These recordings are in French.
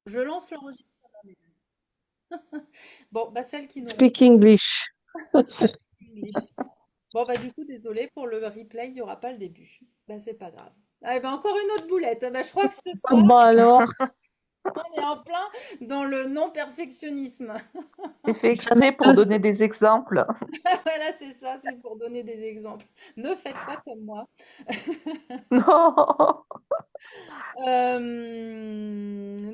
Je lance l'enregistrement. Bon, bah celle qui n'aura Speak English. pas English. Bon, bah du coup, désolé pour le replay, il n'y aura pas le début. Bah c'est pas grave. Ah, bah, encore une autre boulette. Bah, je crois que ce soir, Bon alors, on est en plein dans le non-perfectionnisme. C'est fait exprès pour chacun, donner des exemples. Voilà, c'est ça, c'est pour donner des exemples. Ne faites pas comme moi. Non.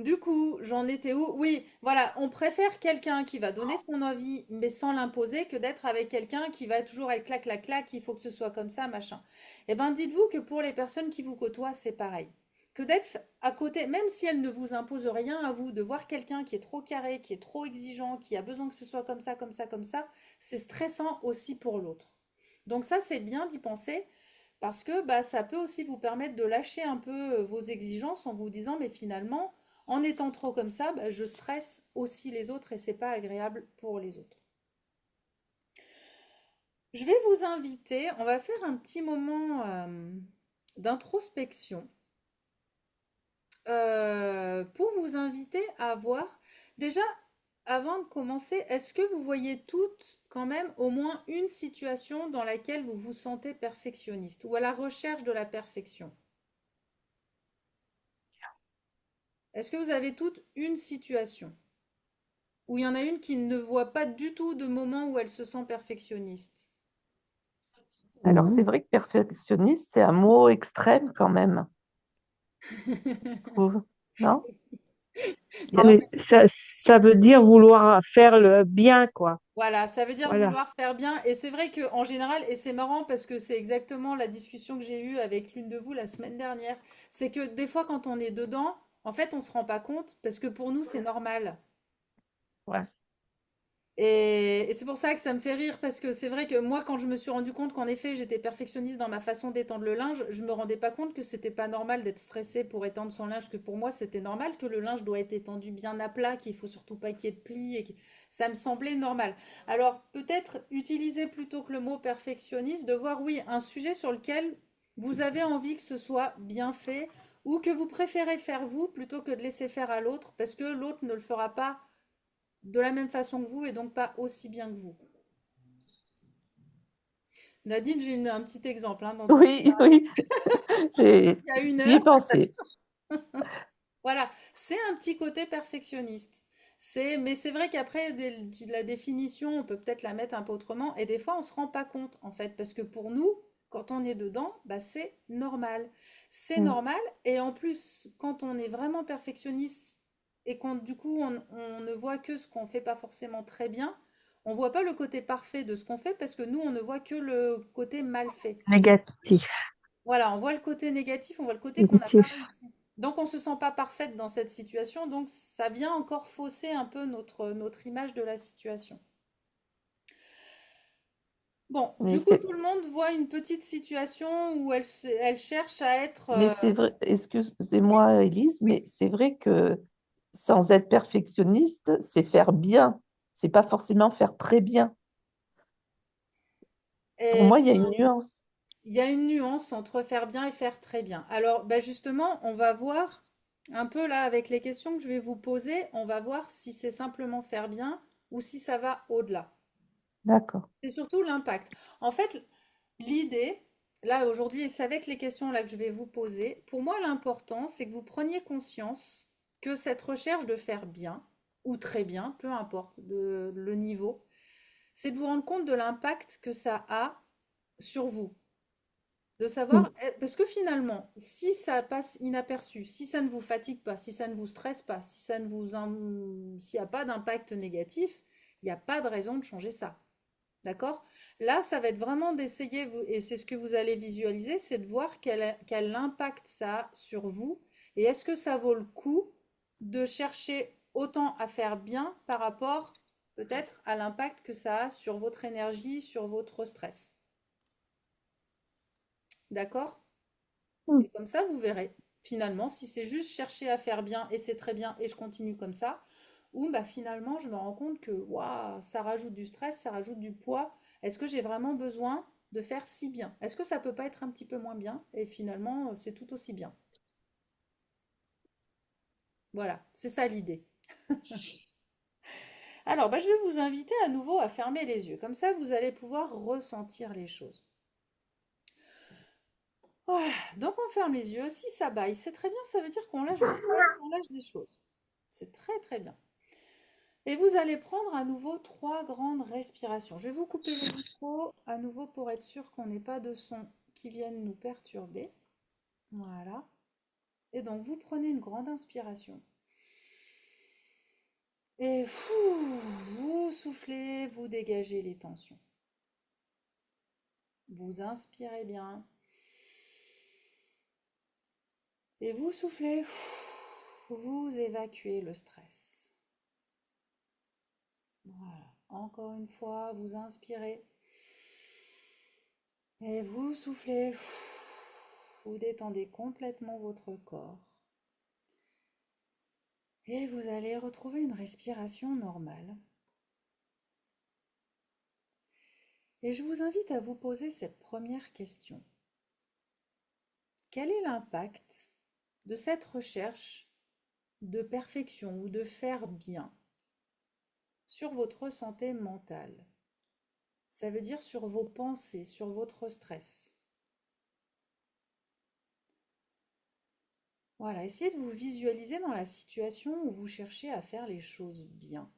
Du coup, j'en étais où? Oui, voilà, on préfère quelqu'un qui va donner son avis, mais sans l'imposer, que d'être avec quelqu'un qui va toujours être clac, clac, clac, il faut que ce soit comme ça, machin. Eh ben, dites-vous que pour les personnes qui vous côtoient, c'est pareil. Que d'être à côté, même si elles ne vous imposent rien à vous, de voir quelqu'un qui est trop carré, qui est trop exigeant, qui a besoin que ce soit comme ça, comme ça, comme ça, c'est stressant aussi pour l'autre. Donc ça, c'est bien d'y penser. Parce que bah, ça peut aussi vous permettre de lâcher un peu vos exigences en vous disant, mais finalement, en étant trop comme ça, bah, je stresse aussi les autres et c'est pas agréable pour les autres. Je vais vous inviter, on va faire un petit moment d'introspection pour vous inviter à voir déjà avant de commencer, est-ce que vous voyez toutes quand même au moins une situation dans laquelle vous vous sentez perfectionniste ou à la recherche de la perfection? Est-ce que vous avez toutes une situation où il y en a une qui ne voit pas du tout de moment où elle se sent perfectionniste? Alors, c'est vrai que perfectionniste, c'est un mot extrême quand même, je trouve. Non? Il y a- Non, mais ça veut dire vouloir faire le bien, quoi. voilà, ça veut dire Voilà. vouloir faire bien. Et c'est vrai qu'en général, et c'est marrant parce que c'est exactement la discussion que j'ai eue avec l'une de vous la semaine dernière, c'est que des fois quand on est dedans, en fait, on se rend pas compte parce que pour nous, c'est normal. Ouais. Et c'est pour ça que ça me fait rire, parce que c'est vrai que moi, quand je me suis rendu compte qu'en effet, j'étais perfectionniste dans ma façon d'étendre le linge, je me rendais pas compte que c'était pas normal d'être stressé pour étendre son linge, que pour moi, c'était normal, que le linge doit être étendu bien à plat, qu'il faut surtout pas qu'il y ait de plis, ça me semblait normal. Alors, peut-être utiliser plutôt que le mot perfectionniste, de voir, oui, un sujet sur lequel vous avez envie que ce soit bien fait, ou que vous préférez faire vous plutôt que de laisser faire à l'autre, parce que l'autre ne le fera pas de la même façon que vous et donc pas aussi bien que vous. Nadine, j'ai un petit exemple hein, dont on Oui, oui, j'ai, il y a une j'y ai heure. pensé. Voilà, c'est un petit côté perfectionniste. Mais c'est vrai qu'après, la définition, on peut peut-être la mettre un peu autrement. Et des fois, on ne se rend pas compte, en fait. Parce que pour nous, quand on est dedans, bah, c'est normal. C'est Mm. normal. Et en plus, quand on est vraiment perfectionniste et quand du coup, on ne voit que ce qu'on fait pas forcément très bien, on voit pas le côté parfait de ce qu'on fait parce que nous, on ne voit que le côté mal fait. Négatif. Voilà, on voit le côté négatif, on voit le côté qu'on n'a pas Négatif. réussi. Donc on se sent pas parfaite dans cette situation, donc ça vient encore fausser un peu notre image de la situation. Bon, Mais du coup, c'est, tout le monde voit une petite situation où elle cherche à être... mais c'est vrai, Oui, excusez-moi, Élise, oui. mais c'est vrai que sans être perfectionniste, c'est faire bien. C'est pas forcément faire très bien. Pour Et moi, il y a une nuance. il y a une nuance entre faire bien et faire très bien. Alors, bah justement, on va voir un peu là avec les questions que je vais vous poser, on va voir si c'est simplement faire bien ou si ça va au-delà. D'accord. C'est surtout l'impact. En fait, l'idée, là aujourd'hui, et c'est avec les questions là que je vais vous poser, pour moi l'important, c'est que vous preniez conscience que cette recherche de faire bien, ou très bien, peu importe le niveau, c'est de vous rendre compte de l'impact que ça a sur vous. De Mm. savoir, parce que finalement, si ça passe inaperçu, si ça ne vous fatigue pas, si ça ne vous stresse pas, si ça ne s'il n'y a pas d'impact négatif, il n'y a pas de raison de changer ça. D'accord? Là, ça va être vraiment d'essayer, et c'est ce que vous allez visualiser, c'est de voir quel impact ça a sur vous et est-ce que ça vaut le coup de chercher autant à faire bien par rapport peut-être à l'impact que ça a sur votre énergie, sur votre stress. D'accord? Mm. Et comme ça, vous verrez finalement si c'est juste chercher à faire bien et c'est très bien et je continue comme ça, ou bah finalement je me rends compte que waouh, ça rajoute du stress, ça rajoute du poids. Est-ce que j'ai vraiment besoin de faire si bien? Est-ce que ça peut pas être un petit peu moins bien? Et finalement, c'est tout aussi bien. Voilà, c'est ça l'idée. Alors, bah, je vais vous inviter à nouveau à fermer les yeux. Comme ça, vous allez pouvoir ressentir les choses. Voilà, donc on ferme les yeux. Si ça baille, c'est très bien, ça veut dire qu'on lâche du stress, on lâche des choses. C'est très très bien. Et vous allez prendre à nouveau 3 grandes respirations. Je vais vous couper le micro à nouveau pour être sûr qu'on n'ait pas de sons qui viennent nous perturber. Voilà. Et donc vous prenez une grande inspiration. Et vous soufflez, vous dégagez les tensions. Vous inspirez bien. Et vous soufflez, vous évacuez le stress. Voilà. Encore une fois, vous inspirez. Et vous soufflez, vous détendez complètement votre corps. Et vous allez retrouver une respiration normale. Et je vous invite à vous poser cette première question. Quel est l'impact de cette recherche de perfection ou de faire bien sur votre santé mentale? Ça veut dire sur vos pensées, sur votre stress. Voilà, essayez de vous visualiser dans la situation où vous cherchez à faire les choses bien.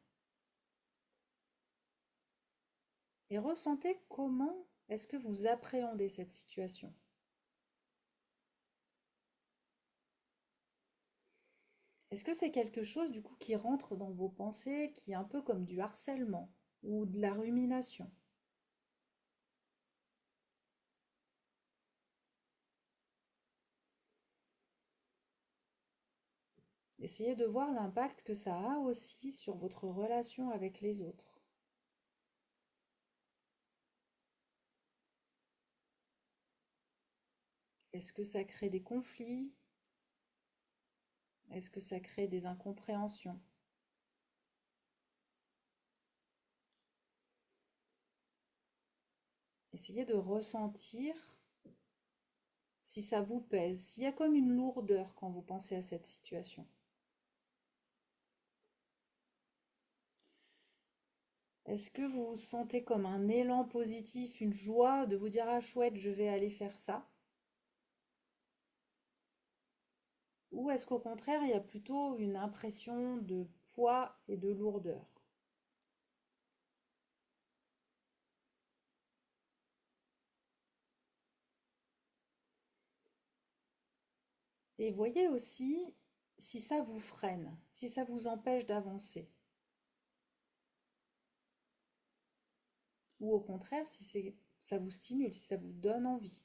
Et ressentez comment est-ce que vous appréhendez cette situation. Est-ce que c'est quelque chose du coup qui rentre dans vos pensées, qui est un peu comme du harcèlement ou de la rumination? Essayez de voir l'impact que ça a aussi sur votre relation avec les autres. Est-ce que ça crée des conflits? Est-ce que ça crée des incompréhensions? Essayez de ressentir si ça vous pèse, s'il y a comme une lourdeur quand vous pensez à cette situation. Est-ce que vous vous sentez comme un élan positif, une joie de vous dire ah chouette, je vais aller faire ça? Ou est-ce qu'au contraire, il y a plutôt une impression de poids et de lourdeur? Et voyez aussi si ça vous freine, si ça vous empêche d'avancer. Ou au contraire, si ça vous stimule, si ça vous donne envie.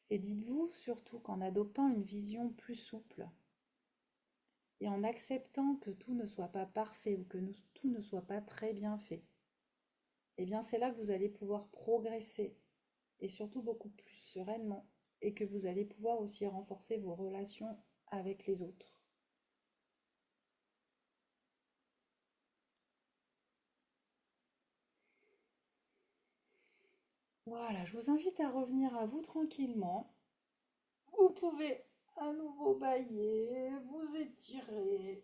Et dites-vous surtout qu'en adoptant une vision plus souple et en acceptant que tout ne soit pas parfait ou que tout ne soit pas très bien fait, eh bien c'est là que vous allez pouvoir progresser et surtout beaucoup plus sereinement et que vous allez pouvoir aussi renforcer vos relations avec les autres. Voilà, je vous invite à revenir à vous tranquillement. Vous pouvez à nouveau bailler, vous étirer.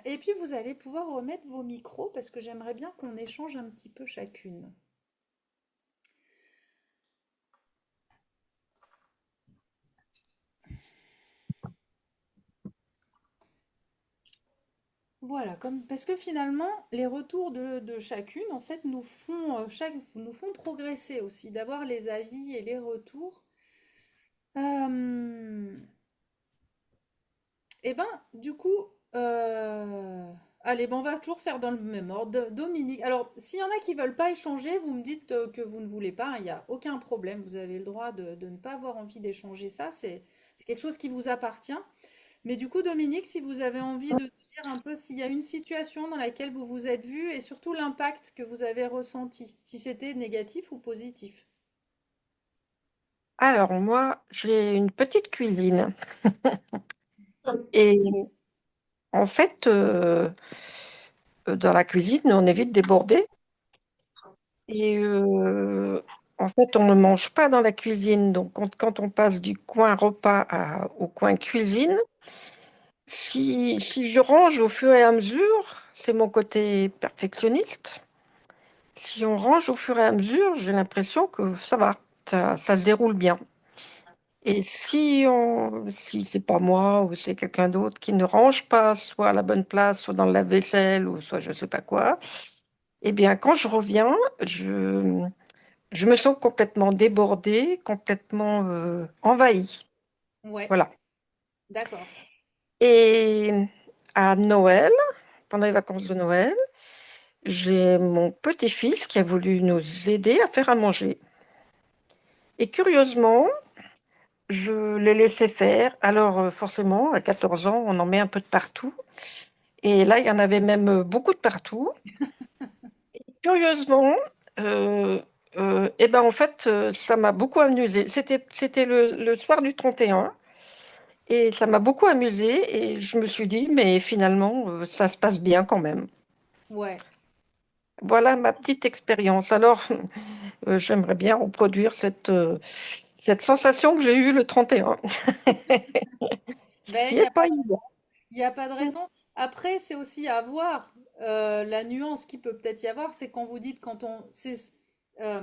Et puis vous allez pouvoir remettre vos micros parce que j'aimerais bien qu'on échange un petit peu chacune. Voilà, parce que finalement, les retours de chacune, en fait, nous font progresser aussi, d'avoir les avis et les retours. Euh, et ben, du coup, allez, ben, on va toujours faire dans le même ordre. Dominique, alors, s'il y en a qui veulent pas échanger, vous me dites que vous ne voulez pas, hein, il n'y a aucun problème, vous avez le droit de ne pas avoir envie d'échanger ça, c'est quelque chose qui vous appartient. Mais du coup, Dominique, si vous avez envie de dire un peu s'il y a une situation dans laquelle vous vous êtes vu et surtout l'impact que vous avez ressenti, si c'était négatif ou positif. Alors, moi, j'ai une petite cuisine. Et en fait, dans la cuisine, on évite de déborder. Et en fait, on ne mange pas dans la cuisine. Donc, quand on passe du coin repas au coin cuisine, si je range au fur et à mesure, c'est mon côté perfectionniste. Si on range au fur et à mesure, j'ai l'impression que ça va, ça se déroule bien. Et si c'est pas moi ou c'est quelqu'un d'autre qui ne range pas, soit à la bonne place, soit dans le lave-vaisselle, ou soit je sais pas quoi, eh bien, quand je reviens, je, je me sens complètement débordée, complètement envahie. Ouais, Voilà. d'accord. Et à Noël, pendant les vacances de Noël, j'ai mon petit-fils qui a voulu nous aider à faire à manger. Et curieusement, je l'ai laissé faire. Alors, forcément, à 14 ans, on en met un peu de partout. Et là, il y en avait même beaucoup de partout. Curieusement, euh, eh ben, en fait, ça m'a beaucoup amusé. C'était le soir du 31 et ça m'a beaucoup amusé et je me suis dit, mais finalement, ça se passe bien quand même. Ouais. Voilà ma petite expérience. Alors, j'aimerais bien reproduire cette sensation que j'ai eue le 31, Ben, qui n'est pas évident. il y a pas de raison. Après, c'est aussi à voir. La nuance qui peut peut-être y avoir, c'est quand vous dites quand on. Euh,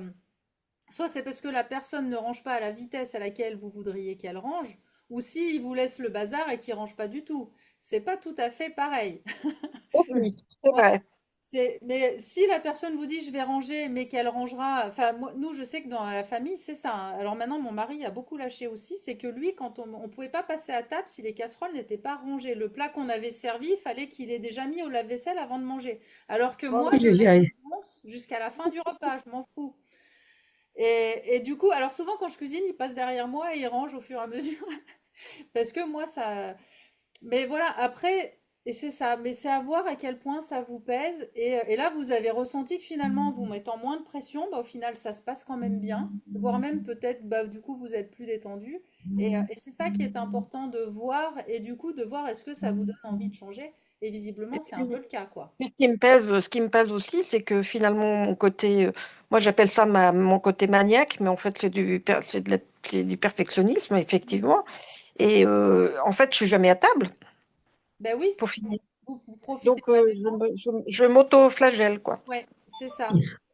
Soit c'est parce que la personne ne range pas à la vitesse à laquelle vous voudriez qu'elle range, ou s'il vous laisse le bazar et qu'il range pas du tout. C'est pas tout à fait pareil. Aussi, c'est Voilà. vrai. Mais si la personne vous dit je vais ranger, mais qu'elle rangera, enfin nous je sais que dans la famille c'est ça, hein. Alors maintenant mon mari a beaucoup lâché aussi, c'est que lui quand on pouvait pas passer à table si les casseroles n'étaient pas rangées. Le plat qu'on avait servi, il fallait qu'il ait déjà mis au lave-vaisselle avant de manger. Alors que moi Aïe, je aïe, laisse aïe. une once jusqu'à la fin du repas, je m'en fous. Et du coup, alors souvent quand je cuisine, il passe derrière moi et il range au fur et à mesure. Parce que moi, ça. Mais voilà, après, et c'est ça, mais c'est à voir à quel point ça vous pèse. Et là, vous avez ressenti que finalement, en vous mettant moins de pression, bah, au final, ça se passe quand même bien. Voire même peut-être, bah, du coup, vous êtes plus détendu. Et c'est ça qui est important de voir. Et du coup, de voir est-ce que ça vous donne envie de changer. Et visiblement, Et c'est un peu puis, le cas, quoi. puis ce qui me pèse aussi, c'est que finalement, mon côté, moi j'appelle ça mon côté maniaque, mais en fait c'est du perfectionnisme, effectivement. Et en fait, je suis jamais à table Ben oui, pour finir. vous profitez Donc, pas du temps. je m'auto-flagelle, quoi. Ouais, c'est ça.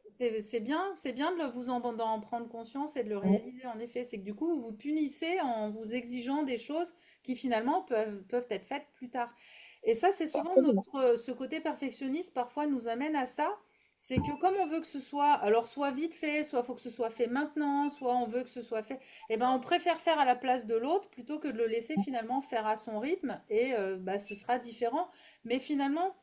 C'est bien de d'en prendre conscience et de le réaliser. En effet, c'est que du coup, vous vous punissez en vous exigeant des choses qui finalement peuvent être faites plus tard. Et ça, c'est souvent Absolument. ce côté perfectionniste parfois nous amène à ça. C'est que comme on veut que ce soit, alors soit vite fait, soit faut que ce soit fait maintenant, soit on veut que ce soit fait, eh ben on préfère faire à la place de l'autre plutôt que de le laisser finalement faire à son rythme et bah, ce sera différent. Mais finalement,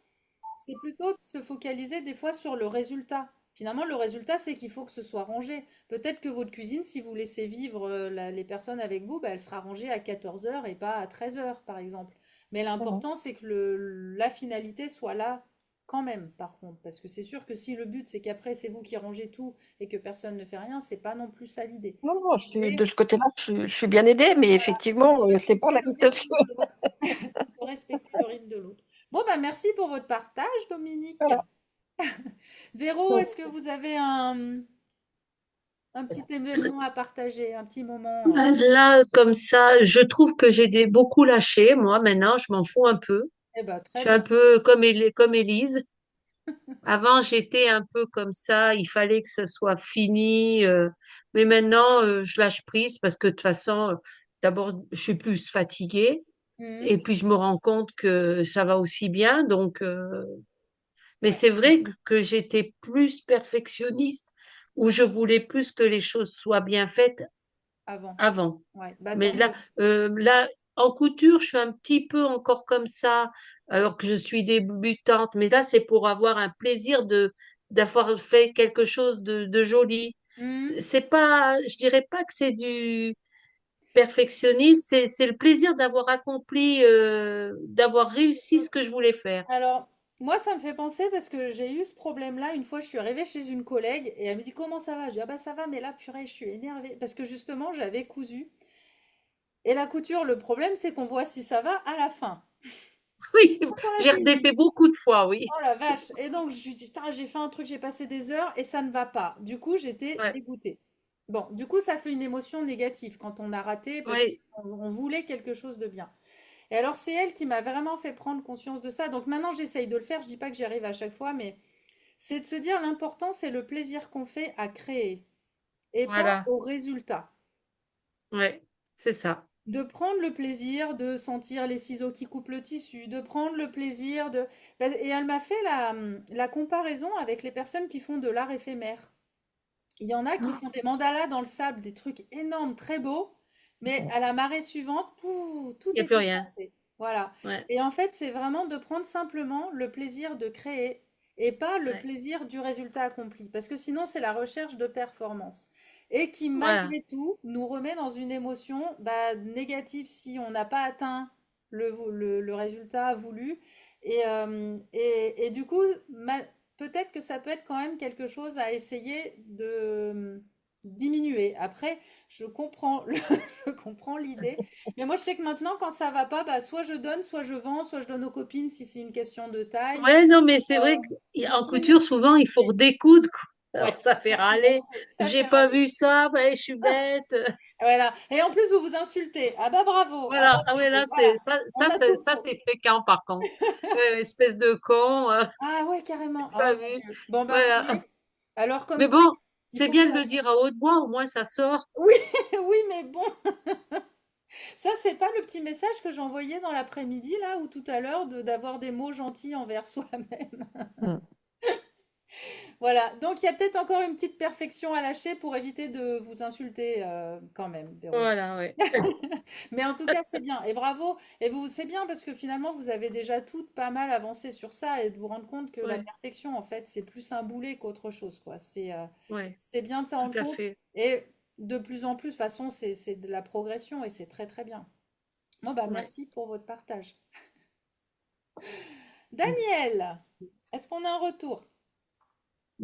c'est plutôt de se focaliser des fois sur le résultat. Finalement, le résultat, c'est qu'il faut que ce soit rangé. Peut-être que votre cuisine, si vous laissez vivre les personnes avec vous, bah, elle sera rangée à 14 heures et pas à 13 heures, par exemple. Mais Mhm. l'important, c'est que la finalité soit là quand même, par contre. Parce que c'est sûr que si le but, c'est qu'après, c'est vous qui rangez tout et que personne ne fait rien, c'est pas non plus ça l'idée. Non, non, Mais de ce côté-là, je suis bien aidée, mais voilà, c'est de effectivement, c'est pas respecter la le rythme vitesse. de l'autre. De respecter le rythme de l'autre. Bon, bah merci pour votre partage, Dominique. Voilà. Véro, est-ce que vous avez un petit événement à partager, un petit moment? Là, comme ça, je trouve que beaucoup lâché. Moi, maintenant, je m'en fous un peu. Eh ben, Je très suis un bien. peu comme Élise. Avant, j'étais un peu comme ça. Il fallait que ce soit fini. Mais maintenant, je lâche prise parce que de toute façon, d'abord, je suis plus fatiguée. Mhm. Et puis, je me rends compte que ça va aussi bien. Donc, mais c'est vrai que j'étais plus perfectionniste, où je voulais plus que les choses soient bien faites Avant. avant. Ouais, bah Mais tant mieux. là, en couture, je suis un petit peu encore comme ça, alors que je suis débutante. Mais là, c'est pour avoir un plaisir d'avoir fait quelque chose de joli. Mhm. C'est pas, je dirais pas que c'est du perfectionnisme, c'est le plaisir d'avoir accompli, d'avoir réussi ce que je voulais faire. Alors, moi, ça me fait penser parce que j'ai eu ce problème-là. Une fois, je suis arrivée chez une collègue et elle me dit comment ça va? Je dis ah bah ça va, mais là, purée, je suis énervée parce que justement, j'avais cousu. Et la couture, le problème, c'est qu'on voit si ça va à la fin. Oui, Donc, on a j'ai fini. redéfait beaucoup de fois, oui. Oh la vache. Et donc, je lui dis, putain, j'ai fait un truc, j'ai passé des heures et ça ne va pas. Du coup, j'étais Ouais, dégoûtée. Bon, du coup, ça fait une émotion négative quand on a raté parce oui, qu'on voulait quelque chose de bien. Et alors, c'est elle qui m'a vraiment fait prendre conscience de ça. Donc maintenant, j'essaye de le faire. Je dis pas que j'y arrive à chaque fois, mais c'est de se dire l'important, c'est le plaisir qu'on fait à créer et pas voilà, au résultat. ouais, c'est ça. De prendre le plaisir de sentir les ciseaux qui coupent le tissu, de prendre le plaisir de... Et elle m'a fait la comparaison avec les personnes qui font de l'art éphémère. Il y en a qui Ah, font des mandalas dans le sable, des trucs énormes, très beaux, mais à la marée suivante, pouf, tout Il n'y a est plus rien. effacé. Voilà. Ouais, Et en fait, c'est vraiment de prendre simplement le plaisir de créer et pas le ouais, plaisir du résultat accompli. Parce que sinon, c'est la recherche de performance. Et qui, voilà, malgré tout, nous remet dans une émotion bah, négative si on n'a pas atteint le résultat voulu. Et du coup, peut-être que ça peut être quand même quelque chose à essayer de diminuer. Après, je comprends je comprends l'idée. Mais moi, je sais que maintenant, quand ça va pas, bah, soit je donne, soit je vends, soit je donne aux copines si c'est une question de taille. ouais, non, mais c'est vrai De qu'en trouver une couture, souvent, il faut redécoudre, quoi. Ouais, Alors, ça fait râler. ça J'ai fait pas râler. vu ça, ouais, je suis bête. Voilà. Et en plus, vous vous insultez. Ah bah bravo, ah bah Voilà, ah ouais, bravo. là, Voilà. ça, On a tout ça, faux. c'est fréquent, par contre. Ouais, espèce de con, Ah ouais, carrément. j'ai Oh pas mon vu. Dieu. Bon bah vous Voilà. voyez. Alors comme Mais quoi, bon, il c'est faut que bien de ça le change. dire à haute voix, au moins ça sort. Oui, oui, mais bon. Ça, c'est pas le petit message que j'envoyais dans l'après-midi, là, ou tout à l'heure, d'avoir des mots gentils envers soi-même. mm. Voilà. Donc, il y a peut-être encore une petite perfection à lâcher pour éviter de vous insulter quand même, Véro. Voilà, ouais. Mais en tout cas, c'est bien. Et bravo. Et vous, c'est bien parce que finalement, vous avez déjà toutes pas mal avancé sur ça et de vous rendre compte que la Ouais, perfection, en fait, c'est plus un boulet qu'autre chose, quoi. ouais, C'est bien de s'en tout rendre à compte. fait. Et de plus en plus, de toute façon, c'est de la progression et c'est très, très bien. Bon, bah, Ouais. merci pour votre partage. Daniel, est-ce qu'on a un retour?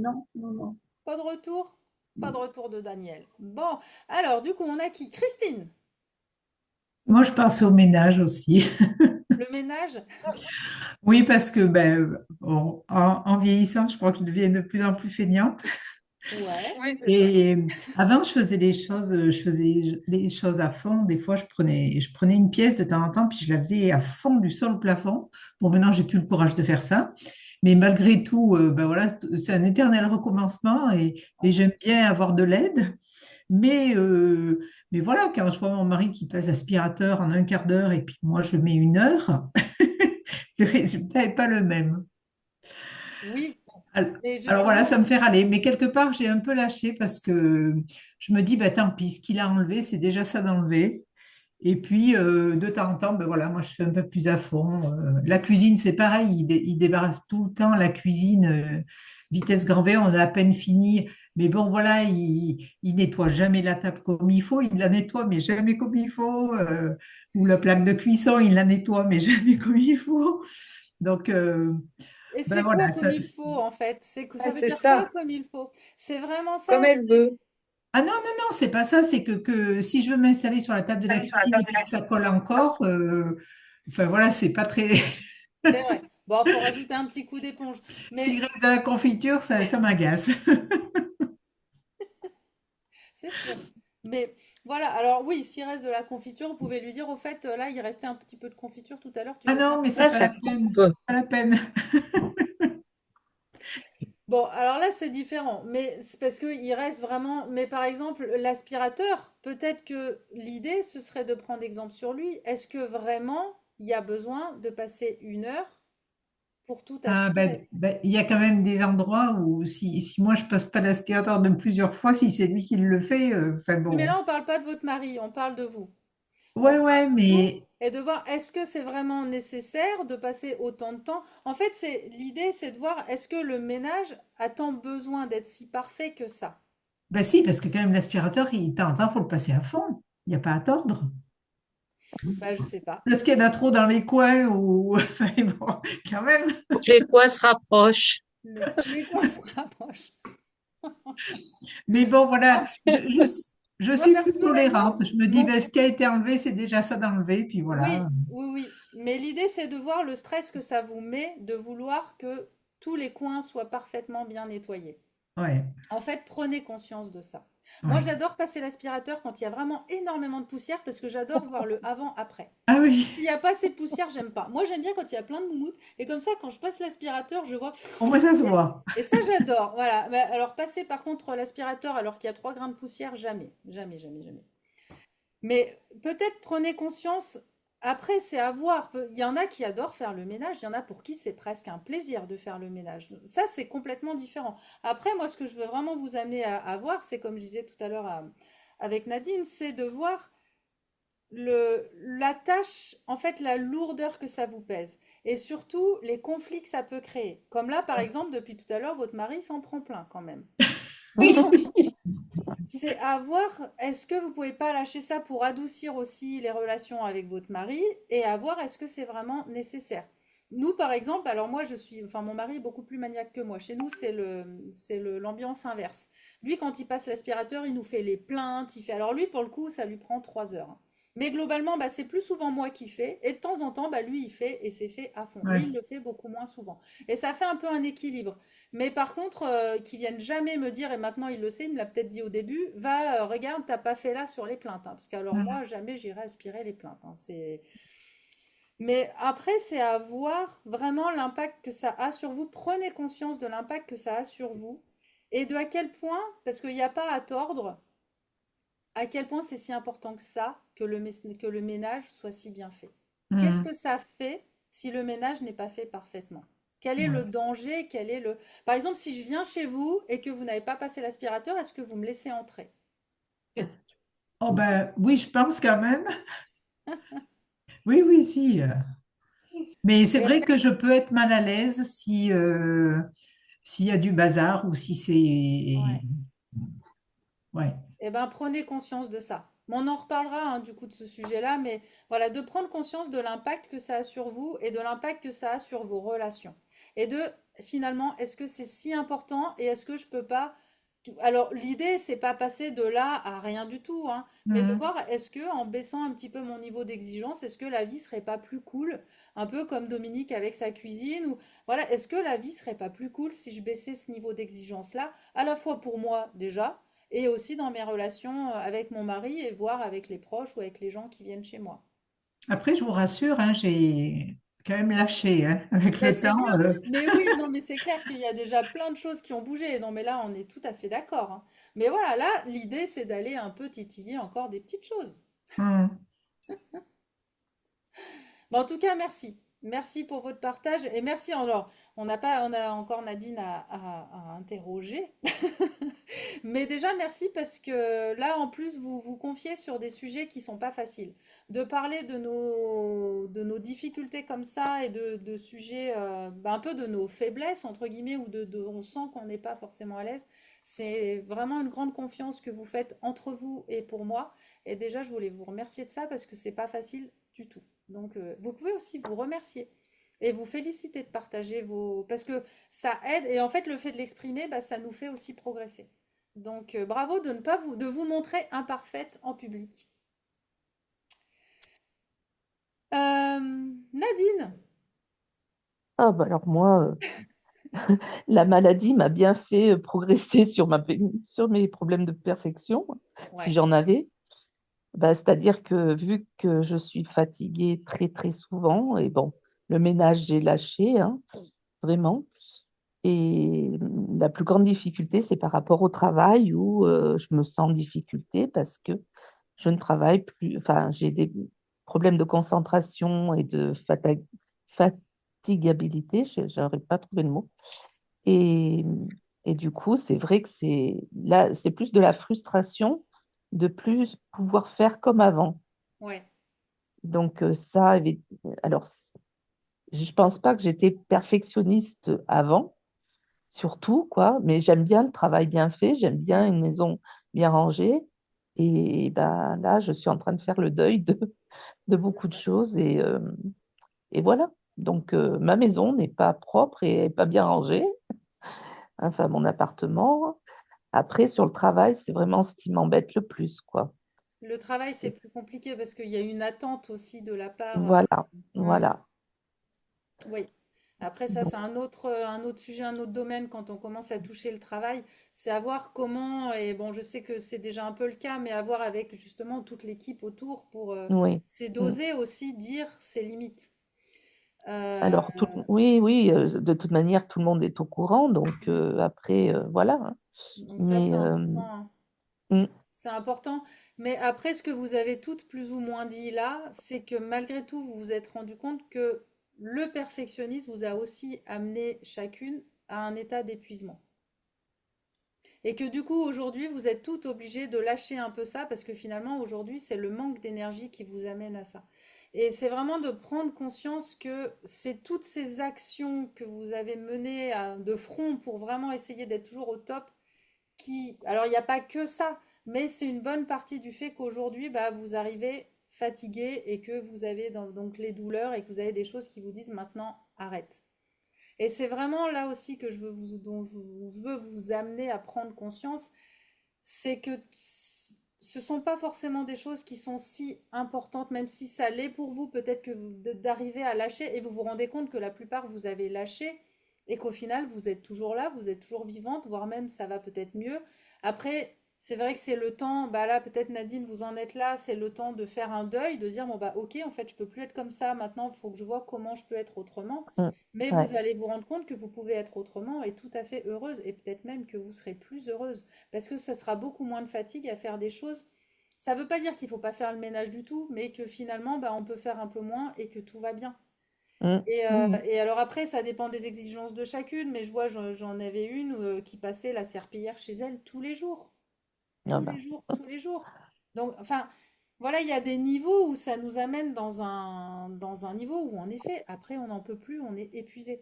Non, non, non, Pas de retour? Pas de non. retour de Daniel. Bon, alors, du coup, on a qui? Christine, Moi, je pense au ménage aussi. le ménage? Oui, parce que en vieillissant, je crois que je deviens de plus en plus feignante. Ouais. Oui, c'est ça. Et avant, je faisais les choses à fond. Des fois, je prenais une pièce de temps en temps, puis je la faisais à fond du sol au plafond. Bon, maintenant, j'ai plus le courage de faire ça. Mais malgré tout, ben voilà, c'est un éternel recommencement et j'aime bien avoir de l'aide. Mais, euh, mais voilà, quand je vois mon mari qui passe l'aspirateur en un quart d'heure et puis moi, je mets 1 heure, le résultat n'est pas le même. Oui. Al- Et Alors voilà, justement, ça me fait râler. Mais quelque part, j'ai un peu lâché parce que je me dis, bah, tant pis, ce qu'il a enlevé, c'est déjà ça d'enlever. Et puis, de temps en temps, ben voilà, moi, je fais un peu plus à fond. La cuisine, c'est pareil, il débarrasse tout le temps la cuisine. Vitesse grand V, on a à peine fini. Mais bon, voilà, il nettoie jamais la table comme il faut. Il la nettoie, mais jamais comme il faut. Ou la plaque de cuisson, il la nettoie, mais jamais comme il faut. Donc, et ben c'est quoi voilà, comme il faut en fait? C'est que Ah, ça veut c'est dire quoi ça, comme il faut? C'est vraiment comme ça. elle veut. Ah non, non, non, c'est pas ça. C'est que si je veux m'installer sur la table de la cuisine et puis que ça colle encore, enfin voilà, c'est pas très. C'est vrai. Bon, faut rajouter un petit coup d'éponge. S'il Mais reste de la confiture, ça m'agace. c'est sûr. Mais voilà, alors oui, s'il reste de la confiture, vous pouvez lui dire au fait, là, il restait un petit peu de confiture tout à l'heure, tu Ah veux bien non, mais me c'est Là, pas la ça peine. coupe. C'est pas la peine. Bon, alors là, c'est différent, mais c'est parce qu'il reste vraiment. Mais par exemple, l'aspirateur, peut-être que l'idée, ce serait de prendre exemple sur lui. Est-ce que vraiment il y a besoin de passer 1 heure pour tout Ah, aspirer? il y a quand même des endroits où si moi je passe pas l'aspirateur de plusieurs fois, si c'est lui qui le fait, enfin Oui, mais bon. là, on parle pas de votre mari, on parle de vous. On Ouais, parle ouais, de vous mais et de voir est-ce que c'est vraiment nécessaire de passer autant de temps. En fait, c'est l'idée, c'est de voir est-ce que le ménage a tant besoin d'être si parfait que ça. ben si, parce que quand même l'aspirateur, de temps en temps, faut le passer à fond. Il n'y a pas à tordre. Bah, je sais pas. Parce qu'il y en a trop dans les coins ou enfin, bon, quand même. Faut que les coins se rapprochent. Les coins se rapprochent. Mais bon, voilà, Ah, je moi, suis plus personnellement, tolérante. Je me dis, mon ben, ce qui a été enlevé, c'est déjà ça d'enlever, puis Oui, voilà. oui, oui. Mais l'idée, c'est de voir le stress que ça vous met, de vouloir que tous les coins soient parfaitement bien nettoyés. Ouais, En fait, prenez conscience de ça. Moi, ouais. j'adore passer l'aspirateur quand il y a vraiment énormément de poussière parce que j'adore voir le avant-après. Ah oui, S'il n'y a pas assez de poussière, j'aime pas. Moi, j'aime bien quand il y a plein de moumoutes. Et comme ça, quand je passe l'aspirateur, je vois. au moins ça se voit. Et ça, j'adore. Voilà. Mais alors, passer par contre l'aspirateur alors qu'il y a 3 grains de poussière, jamais. Jamais, jamais, jamais. Mais peut-être prenez conscience. Après, c'est à voir. Il y en a qui adorent faire le ménage. Il y en a pour qui c'est presque un plaisir de faire le ménage. Ça, c'est complètement différent. Après, moi, ce que je veux vraiment vous amener à voir, c'est comme je disais tout à l'heure avec Nadine, c'est de voir la tâche, en fait, la lourdeur que ça vous pèse. Et surtout, les conflits que ça peut créer. Comme là, par exemple, depuis tout à l'heure, votre mari s'en prend plein quand même. Oui, Donc, c'est à voir, est-ce que vous pouvez pas lâcher ça pour adoucir aussi les relations avec votre mari et à voir est-ce que c'est vraiment nécessaire. Nous, par exemple, alors moi, enfin, mon mari est beaucoup plus maniaque que moi. Chez nous, l'ambiance inverse. Lui, quand il passe l'aspirateur, il nous fait les plaintes, alors lui, pour le coup, ça lui prend 3 heures, hein. Mais globalement, bah, c'est plus souvent moi qui fais. Et de temps en temps, bah, lui, il fait et c'est fait à fond. Et Ouais. il le fait beaucoup moins souvent. Et ça fait un peu un équilibre. Mais par contre, qu'ils viennent jamais me dire, et maintenant il le sait, il me l'a peut-être dit au début, va, regarde, t'as pas fait là sur les plaintes, hein. Parce qu'alors Mm. moi, jamais j'irai aspirer les plaintes, hein. Mais après, c'est à voir vraiment l'impact que ça a sur vous. Prenez conscience de l'impact que ça a sur vous. Et de à quel point, parce qu'il n'y a pas à tordre, à quel point c'est si important que ça, que le ménage soit si bien fait. Qu'est-ce Mm. que ça fait si le ménage n'est pas fait parfaitement? Quel est le Ouais. danger? Par exemple, si je viens chez vous et que vous n'avez pas passé l'aspirateur, est-ce que vous me laissez entrer? Oh ben oui, je pense quand même. Oui, oui, si. Mais c'est Et, vrai que je peux être mal à l'aise si s'il y a du bazar ou si c'est... ouais. Ouais. Eh ben, prenez conscience de ça. On en reparlera hein, du coup de ce sujet-là, mais voilà, de prendre conscience de l'impact que ça a sur vous et de l'impact que ça a sur vos relations. Et de finalement, est-ce que c'est si important et est-ce que je peux pas. Alors, l'idée, c'est pas passer de là à rien du tout, hein, mais de Mm. voir est-ce que en baissant un petit peu mon niveau d'exigence, est-ce que la vie serait pas plus cool, un peu comme Dominique avec sa cuisine, ou voilà, est-ce que la vie serait pas plus cool si je baissais ce niveau d'exigence-là, à la fois pour moi déjà et aussi dans mes relations avec mon mari et voire avec les proches ou avec les gens qui viennent chez moi. Après, je vous rassure, hein, j'ai quand même lâché hein, avec Ben, le c'est temps. bien. Mais oui, non, mais c'est clair qu'il y a déjà plein de choses qui ont bougé. Non, mais là, on est tout à fait d'accord, hein. Mais voilà, là, l'idée, c'est d'aller un peu titiller encore des petites choses. Mm. Bon, en tout cas, merci. Merci pour votre partage et merci. Alors, on a encore Nadine à interroger. Mais déjà, merci parce que là, en plus, vous vous confiez sur des sujets qui sont pas faciles. De parler de nos difficultés comme ça et de sujets, un peu de nos faiblesses, entre guillemets, ou on sent qu'on n'est pas forcément à l'aise. C'est vraiment une grande confiance que vous faites entre vous et pour moi. Et déjà, je voulais vous remercier de ça parce que c'est pas facile du tout. Donc, vous pouvez aussi vous remercier et vous féliciter de partager vos... Parce que ça aide et en fait, le fait de l'exprimer, bah, ça nous fait aussi progresser. Donc, bravo de ne pas de vous montrer imparfaite en public. Nadine, Ah, bah alors moi, la maladie m'a bien fait progresser sur mes problèmes de perfection, si ouais, j'en avais. Bah, c'est-à-dire que vu que je suis fatiguée très très souvent, et bon, le ménage, j'ai lâché, hein, vraiment. Et la plus grande difficulté, c'est par rapport au travail où je me sens en difficulté parce que je ne travaille plus, enfin, j'ai des problèmes de concentration et de fatigabilité, je n'arrive pas à trouver le mot. Et, et du coup, c'est vrai que là, c'est plus de la frustration de plus pouvoir faire comme avant. ouais, Donc alors, je pense pas que j'étais perfectionniste avant, surtout, quoi, mais j'aime bien le travail bien fait, j'aime bien une maison bien rangée. Et ben, là, je suis en train de faire le deuil de de beaucoup de ça. choses. Et voilà. Donc, ma maison n'est pas propre et pas bien rangée, enfin, mon appartement. Après, sur le travail, c'est vraiment ce qui m'embête le plus, quoi. Le travail, c'est C'est- plus compliqué parce qu'il y a une attente aussi de la part. Voilà, Hmm, voilà. oui. Après, ça, c'est Donc, un autre sujet, un autre domaine quand on commence à toucher le travail. C'est à voir comment, et bon, je sais que c'est déjà un peu le cas, mais à voir avec justement toute l'équipe autour pour, oui. c'est Mm. d'oser aussi dire ses limites. Euh, Alors, oui, oui, de toute manière, tout le monde est au courant, donc mm, après, voilà, hein. donc ça, c'est Mais, important, hein. mm, C'est important. Mais après, ce que vous avez toutes plus ou moins dit là, c'est que malgré tout, vous vous êtes rendu compte que le perfectionnisme vous a aussi amené chacune à un état d'épuisement. Et que du coup, aujourd'hui, vous êtes toutes obligées de lâcher un peu ça parce que finalement, aujourd'hui, c'est le manque d'énergie qui vous amène à ça. Et c'est vraiment de prendre conscience que c'est toutes ces actions que vous avez menées de front pour vraiment essayer d'être toujours au top alors il n'y a pas que ça, mais c'est une bonne partie du fait qu'aujourd'hui, bah, vous arrivez fatigué et que vous avez donc les douleurs et que vous avez des choses qui vous disent maintenant arrête. Et c'est vraiment là aussi que je veux vous amener à prendre conscience, c'est que ce sont pas forcément des choses qui sont si importantes, même si ça l'est pour vous, peut-être que d'arriver à lâcher et vous vous rendez compte que la plupart vous avez lâché et qu'au final vous êtes toujours là, vous êtes toujours vivante, voire même ça va peut-être mieux. Après, c'est vrai que c'est le temps, bah là peut-être Nadine vous en êtes là, c'est le temps de faire un deuil, de dire bon bah ok en fait je peux plus être comme ça, maintenant il faut que je vois comment je peux être autrement. mm, Mais ouais. vous allez vous rendre compte que vous pouvez être autrement et tout à fait heureuse et peut-être même que vous serez plus heureuse parce que ça sera beaucoup moins de fatigue à faire des choses. Ça ne veut pas dire qu'il ne faut pas faire le ménage du tout, mais que finalement, bah, on peut faire un peu moins et que tout va bien. Mm, mm. Et alors après, ça dépend des exigences de chacune, mais je vois, j'en avais une qui passait la serpillière chez elle tous les jours. Ah Tous les bah, jours, tous les jours. Donc, enfin, voilà, il y a des niveaux où ça nous amène dans un niveau où, en effet, après, on n'en peut plus, on est épuisé.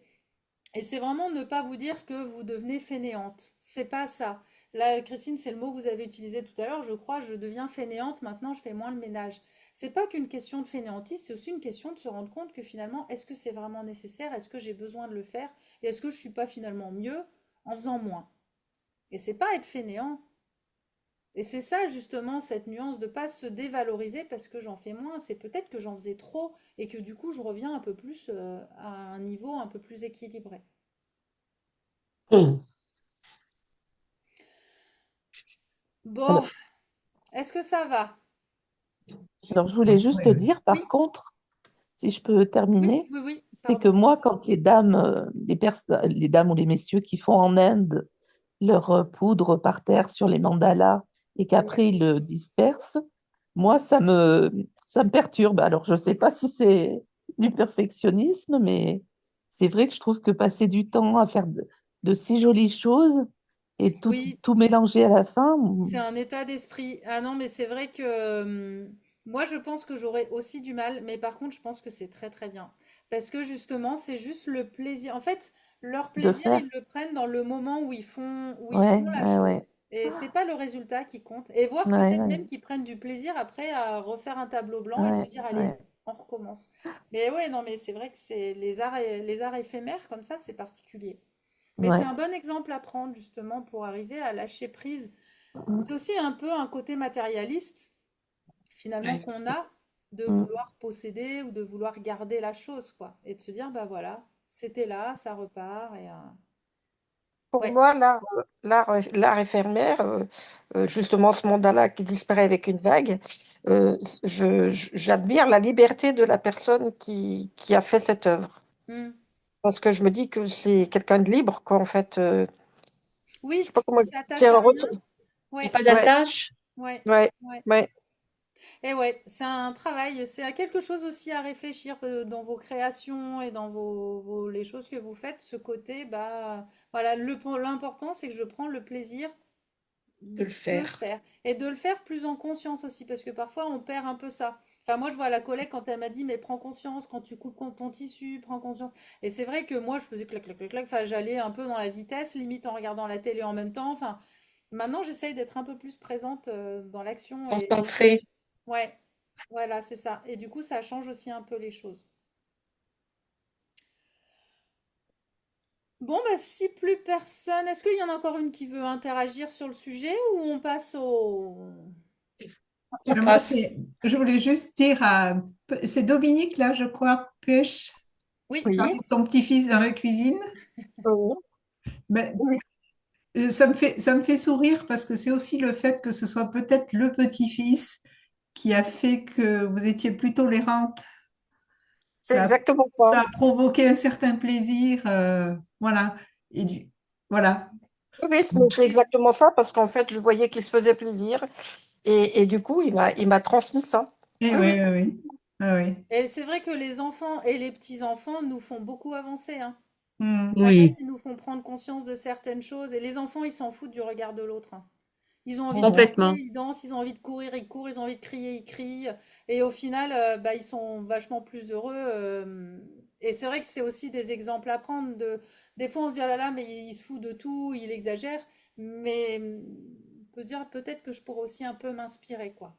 Et c'est vraiment ne pas vous dire que vous devenez fainéante. C'est pas ça. Là, Christine, c'est le mot que vous avez utilisé tout à l'heure. Je crois, je deviens fainéante, maintenant je fais moins le ménage. C'est pas qu'une question de fainéantise, c'est aussi une question de se rendre compte que finalement, est-ce que c'est vraiment nécessaire? Est-ce que j'ai besoin de le faire? Et est-ce que je suis pas finalement mieux en faisant moins? Et c'est pas être fainéant. Et c'est ça justement, cette nuance de pas se dévaloriser parce que j'en fais moins. C'est peut-être que j'en faisais trop et que du coup, je reviens un peu plus à un niveau un peu plus équilibré. mm. Bon, Alors, est-ce que ça va? alors, je voulais Oui, juste oui. dire, par Oui, contre, si je peux oui, terminer, oui, oui, c'est que pardon. moi, quand les dames ou les messieurs qui font en Inde leur poudre par terre sur les mandalas et Ouais. qu'après ils le dispersent, moi, ça me perturbe. Alors, je ne sais pas si c'est du perfectionnisme, mais c'est vrai que je trouve que passer du temps à faire de si jolies choses et Oui, tout mélanger à la fin, c'est un état d'esprit. Ah non, mais c'est vrai que moi, je pense que j'aurais aussi du mal, mais par contre, je pense que c'est très très bien. Parce que justement, c'est juste le plaisir. En fait, leur de plaisir, faire. ils le prennent dans le moment où ils Ouais, font la ouais, chose. ouais, Et c'est pas le résultat qui compte. Et voir ouais, peut-être ouais, même qu'ils prennent du plaisir après à refaire un tableau blanc et de se ouais, dire, allez, ouais, on recommence. Mais ouais, non, mais c'est vrai que c'est les arts éphémères comme ça, c'est particulier. Mais c'est ouais. un bon exemple à prendre justement pour arriver à lâcher prise. Mm, C'est aussi un peu un côté matérialiste finalement Ouais. qu'on a de mm. vouloir posséder ou de vouloir garder la chose quoi et de se dire bah voilà, c'était là, ça repart et Pour ouais. moi, l'art éphémère, justement ce mandala qui disparaît avec une vague, j'admire la liberté de la personne qui a fait cette œuvre. Hmm. Parce que je me dis que c'est quelqu'un de libre, quoi, en fait. Je sais Oui, pas qui comment s'attache tiens, à rien. Il n'y a Ouais, pas ouais, d'attache? ouais, ouais, ouais. ouais. Et ouais, c'est un travail, c'est quelque chose aussi à réfléchir dans vos créations et dans les choses que vous faites, ce côté, bah voilà, l'important c'est que je prends le plaisir De le de le faire. faire. Et de le faire plus en conscience aussi, parce que parfois on perd un peu ça. Enfin, moi je vois la collègue quand elle m'a dit, mais prends conscience, quand tu coupes ton tissu, prends conscience. Et c'est vrai que moi je faisais clac, clac, clac, clac, enfin j'allais un peu dans la vitesse, limite en regardant la télé en même temps. Enfin, maintenant j'essaye d'être un peu plus présente dans l'action et Concentré. ouais, voilà, c'est ça. Et du coup, ça change aussi un peu les choses. Bon, bah si plus personne, est-ce qu'il y en a encore une qui veut interagir sur le sujet ou on passe au... Tu Moi, passes. je voulais juste dire c'est Dominique, là, je crois, Pêche, Oui, qui Oui, parlait de son petit-fils dans la cuisine. oui, Ben, oui. ça me fait sourire parce que c'est aussi le fait que ce soit peut-être le petit-fils qui a fait que vous étiez plus tolérante. C'est Ça, exactement ça. ça a provoqué un certain plaisir. Voilà. Et voilà. Oui, oui, mais c'est exactement ça parce qu'en fait, je voyais qu'il se faisait plaisir et du coup, il m'a transmis ça. Et oui, oui, oui. oui, oui. Ah oui. Et c'est vrai que les enfants et les petits-enfants nous font beaucoup avancer, hein. Hmm. À fait, Oui, ils nous font prendre conscience de certaines choses. Et les enfants, ils s'en foutent du regard de l'autre, hein. Ils ont envie de Hmm. danser, complètement. ils dansent, ils ont envie de courir, ils courent, ils ont envie de crier, ils crient. Et au final, bah, ils sont vachement plus heureux. Et c'est vrai que c'est aussi des exemples à prendre. Des fois, on se dit, ah là là, mais il se fout de tout, il exagère. Mais on peut se dire, peut-être que je pourrais aussi un peu m'inspirer, quoi.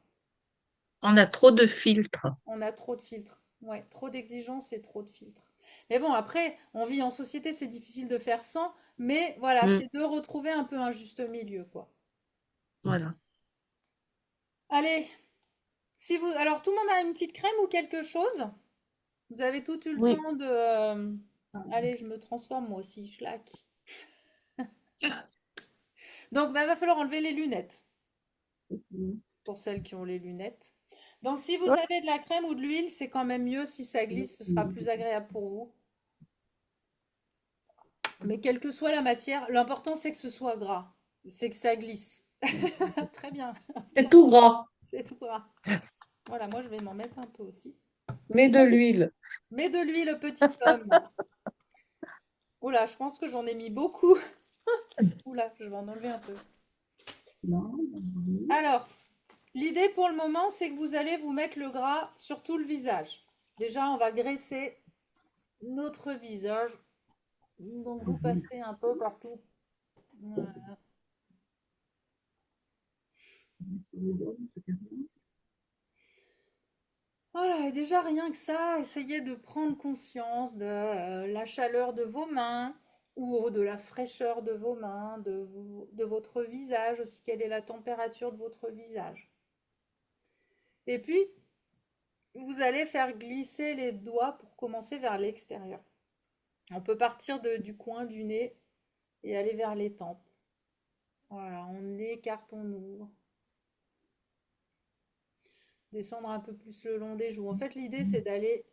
On a trop de filtres. On a trop de filtres. Ouais, trop d'exigences et trop de filtres. Mais bon, après, on vit en société, c'est difficile de faire sans. Mais voilà, Mm, c'est de retrouver un peu un juste milieu, quoi. voilà. Allez, si vous, alors tout le monde a une petite crème ou quelque chose? Vous avez tout eu le Oui, temps de. Allez, je me transforme moi aussi, je laque. Donc, bah, va falloir enlever les lunettes pour celles qui ont les lunettes. Donc, si vous Ouais. avez de la crème ou de l'huile, c'est quand même mieux. Si ça glisse, ce sera plus agréable pour vous. Mais quelle que soit la matière, l'important c'est que ce soit gras, c'est que ça glisse. Très bien, C'est tout gras. c'est tout gras. Voilà, moi je vais m'en mettre un peu aussi. Mets de l'huile. Mets de l'huile, petit homme. Oula, je pense que j'en ai mis beaucoup. Oula, je vais en enlever un peu. Alors, l'idée pour le moment, c'est que vous allez vous mettre le gras sur tout le visage. Déjà, on va graisser notre visage. Donc, vous passez un peu partout. Voilà. Voilà, et déjà rien que ça, essayez de prendre conscience de la chaleur de vos mains ou de la fraîcheur de vos mains, de votre visage aussi, quelle est la température de votre visage. Et puis, vous allez faire glisser les doigts pour commencer vers l'extérieur. On peut partir du coin du nez et aller vers les tempes. Voilà, on écarte, on ouvre. Descendre un peu plus le long des joues. En fait, l'idée, c'est d'aller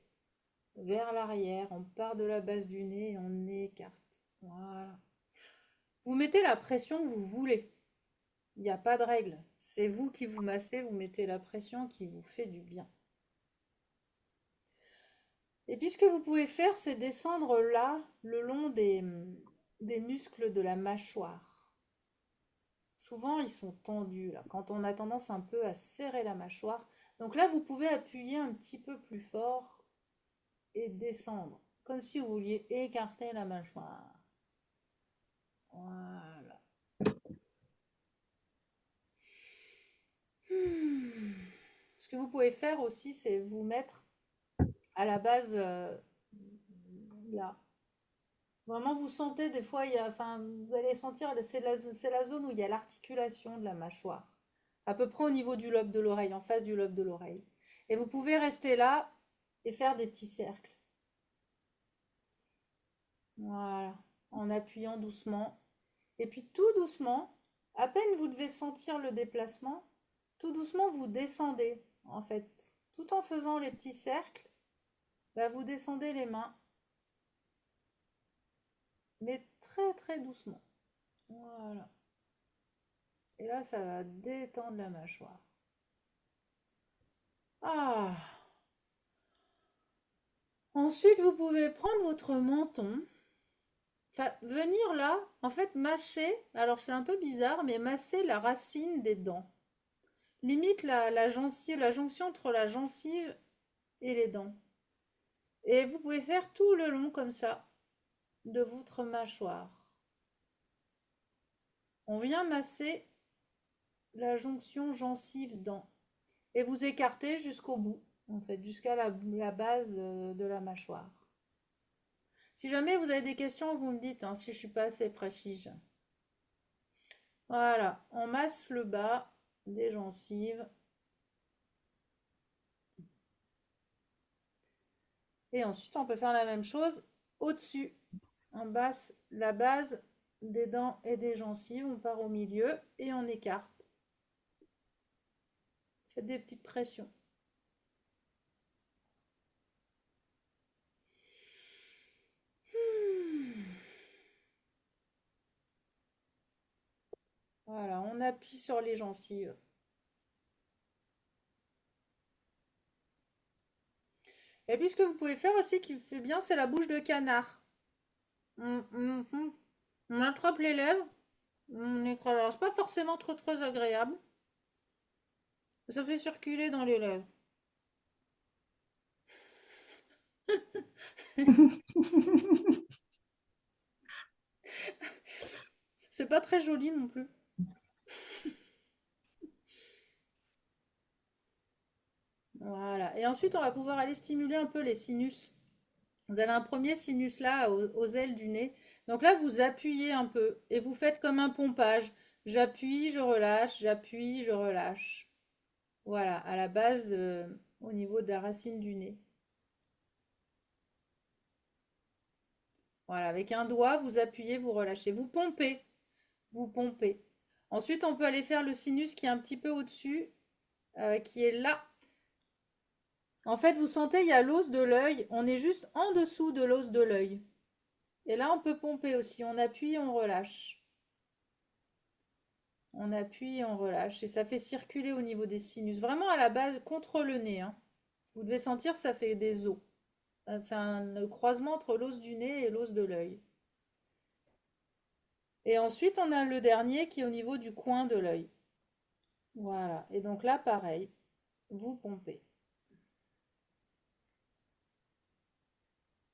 vers l'arrière, on part de la base du nez et on écarte. Voilà. Vous mettez la pression que vous voulez. Il n'y a pas de règle. C'est vous qui vous massez, vous mettez la pression qui vous fait du bien. Et puis ce que vous pouvez faire, c'est descendre là, le long des muscles de la mâchoire. Souvent, ils sont tendus là, quand on a tendance un peu à serrer la mâchoire. Donc là, vous pouvez appuyer un petit peu plus fort et descendre, comme si vous vouliez écarter la mâchoire. Voilà. Ce que vous pouvez faire aussi, c'est vous mettre à la base là. Vraiment, vous sentez des fois, enfin, vous allez sentir, c'est la zone où il y a l'articulation de la mâchoire, à peu près au niveau du lobe de l'oreille, en face du lobe de l'oreille. Et vous pouvez rester là et faire des petits cercles. Voilà, en appuyant doucement. Et puis tout doucement, à peine vous devez sentir le déplacement, tout doucement vous descendez en fait. Tout en faisant les petits cercles, bah, vous descendez les mains, mais très très doucement. Voilà. Et là, ça va détendre la mâchoire. Ah. Ensuite, vous pouvez prendre votre menton, enfin, venir là, en fait, mâcher. Alors, c'est un peu bizarre, mais masser la racine des dents. Limite la gencive, la jonction entre la gencive et les dents. Et vous pouvez faire tout le long comme ça de votre mâchoire. On vient masser la jonction gencive-dent et vous écartez jusqu'au bout, en fait, jusqu'à la base de la mâchoire. Si jamais vous avez des questions, vous me dites, hein, si je suis pas assez précise. Voilà, on masse le bas des gencives Et ensuite, on peut faire la même chose au-dessus. En basse, la base des dents et des gencives. On part au milieu et on écarte. Faites des petites pressions. Voilà, on appuie sur les gencives. Et puis ce que vous pouvez faire aussi qui fait bien, c'est la bouche de canard. On attrape les lèvres, on écrase. Alors, c'est pas forcément trop très agréable. Ça fait circuler dans les lèvres. C'est pas très joli non plus. Voilà. Et ensuite, on va pouvoir aller stimuler un peu les sinus. Vous avez un premier sinus là, aux ailes du nez. Donc là, vous appuyez un peu et vous faites comme un pompage. J'appuie, je relâche, j'appuie, je relâche. Voilà, à la base, au niveau de la racine du nez. Voilà, avec un doigt, vous appuyez, vous relâchez. Vous pompez, vous pompez. Ensuite, on peut aller faire le sinus qui est un petit peu au-dessus, qui est là. En fait, vous sentez, il y a l'os de l'œil. On est juste en dessous de l'os de l'œil. Et là, on peut pomper aussi. On appuie, on relâche. On appuie, on relâche. Et ça fait circuler au niveau des sinus. Vraiment à la base, contre le nez, hein. Vous devez sentir, ça fait des os. C'est un croisement entre l'os du nez et l'os de l'œil. Et ensuite, on a le dernier qui est au niveau du coin de l'œil. Voilà. Et donc là, pareil, vous pompez.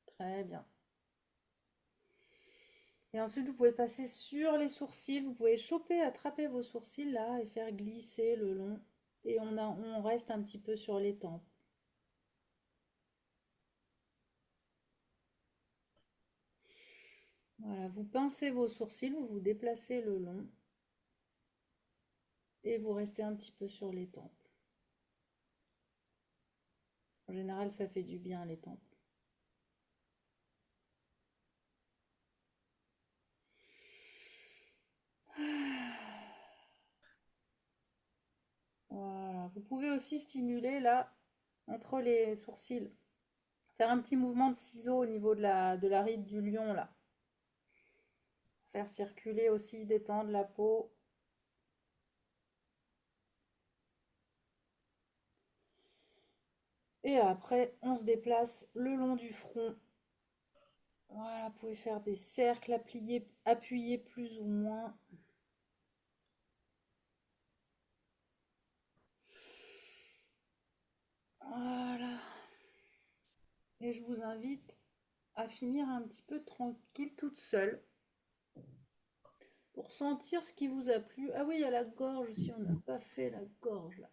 Très bien. Et ensuite, vous pouvez passer sur les sourcils. Vous pouvez choper, attraper vos sourcils là et faire glisser le long. Et on reste un petit peu sur les tempes. Voilà, vous pincez vos sourcils, vous vous déplacez le long et vous restez un petit peu sur les tempes. En général, ça fait du bien les tempes. Voilà, vous pouvez aussi stimuler là, entre les sourcils. Faire un petit mouvement de ciseau au niveau de la ride du lion là. Faire circuler aussi, détendre la peau. Et après, on se déplace le long du front. Voilà, vous pouvez faire des cercles, appuyer plus ou moins. Voilà. Et je vous invite à finir un petit peu tranquille, toute seule, pour sentir ce qui vous a plu. Ah oui, il y a la gorge aussi, on n'a pas fait la gorge là.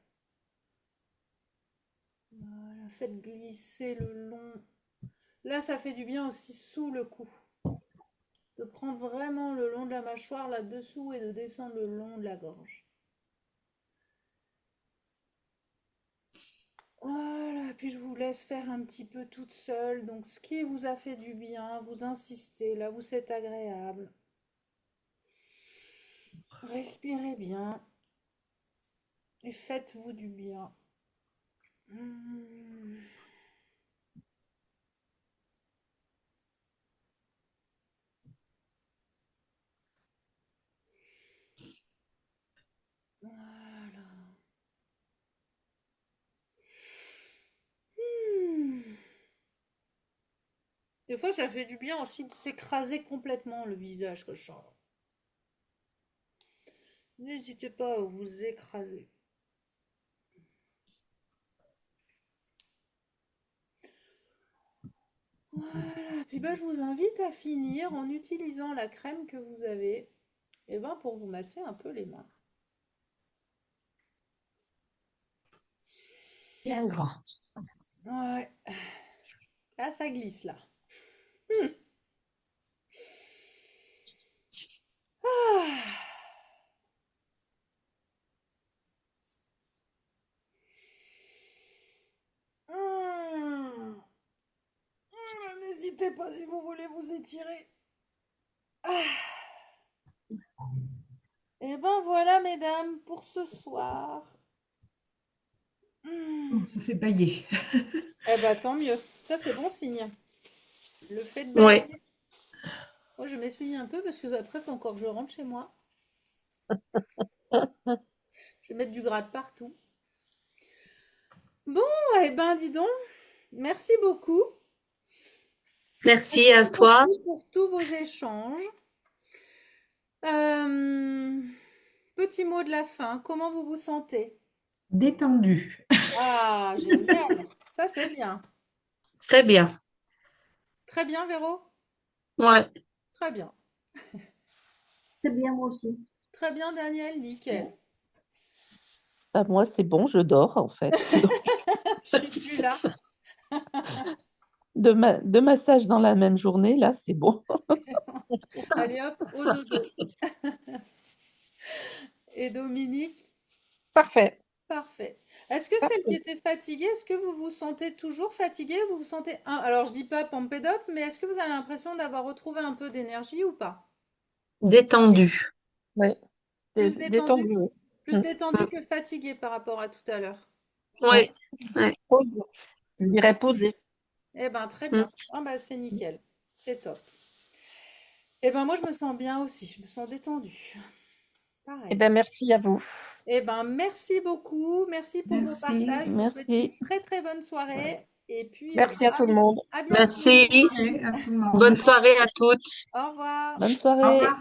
Voilà, faites glisser le long. Là, ça fait du bien aussi sous le cou. De prendre vraiment le long de la mâchoire là-dessous et de descendre le long de la gorge. Voilà, puis je vous laisse faire un petit peu toute seule. Donc, ce qui vous a fait du bien, vous insistez, là où c'est agréable. Respirez bien et faites-vous du bien. Hmm. Voilà. Hmm. Des fois, ça fait du bien aussi de s'écraser complètement le visage que je sens. N'hésitez pas à vous écraser. Voilà. Puis ben, je vous invite à finir en utilisant la crème que vous avez, et ben, pour vous masser un peu les mains. Bien grand. Ouais. Là, ça glisse là. Ah. Hmm. n'hésitez pas si vous voulez vous étirer. Ah. Et ben voilà, mesdames, pour ce soir. Bon, ça fait bailler. Eh ben tant mieux. Ça, c'est bon signe. Le fait de Ouais. bailler. Moi, je m'essuie un peu parce que après, il faut encore que je rentre chez moi. Je vais mettre du gras de partout. Bon, eh ben dis donc, merci beaucoup. Merci à Merci toi. beaucoup pour tous vos échanges. Euh, Petit mot de la fin, comment vous vous sentez? Détendu. Ah, génial. Ça, c'est bien. Très bien. Très bien, Véro? Ouais. Très bien. C'est bien, moi aussi. Très bien, Daniel, nickel. Bah, moi, c'est bon, je dors en fait. Donc, Je suis plus là. deux massages dans la même journée, là, c'est bon. Allez hop, au dodo. Et Dominique? Parfait. Parfait. Est-ce que celle qui était fatiguée, est-ce que vous vous sentez toujours fatiguée? Vous vous sentez alors je dis pas pumped up, mais est-ce que vous avez l'impression d'avoir retrouvé un peu d'énergie ou pas? Détendu. Oui. Plus détendu? Détendu. Plus détendu que fatigué par rapport à tout à l'heure. Ouais. Ouais. Posé. Je dirais posé. Eh ben très bien. Ah bah c'est nickel. C'est top. Eh ben moi je me sens bien aussi. Je me sens détendue. Pareil. Eh bien, merci à vous. Eh ben merci beaucoup. Merci pour vos Merci. partages. Je vous souhaite une Merci. très très bonne soirée. Et puis Merci à tout le bientôt. monde. À bientôt. Merci. Ouais, à tout le monde. Bonne soirée à toutes. Au revoir. Bonne Au soirée. revoir.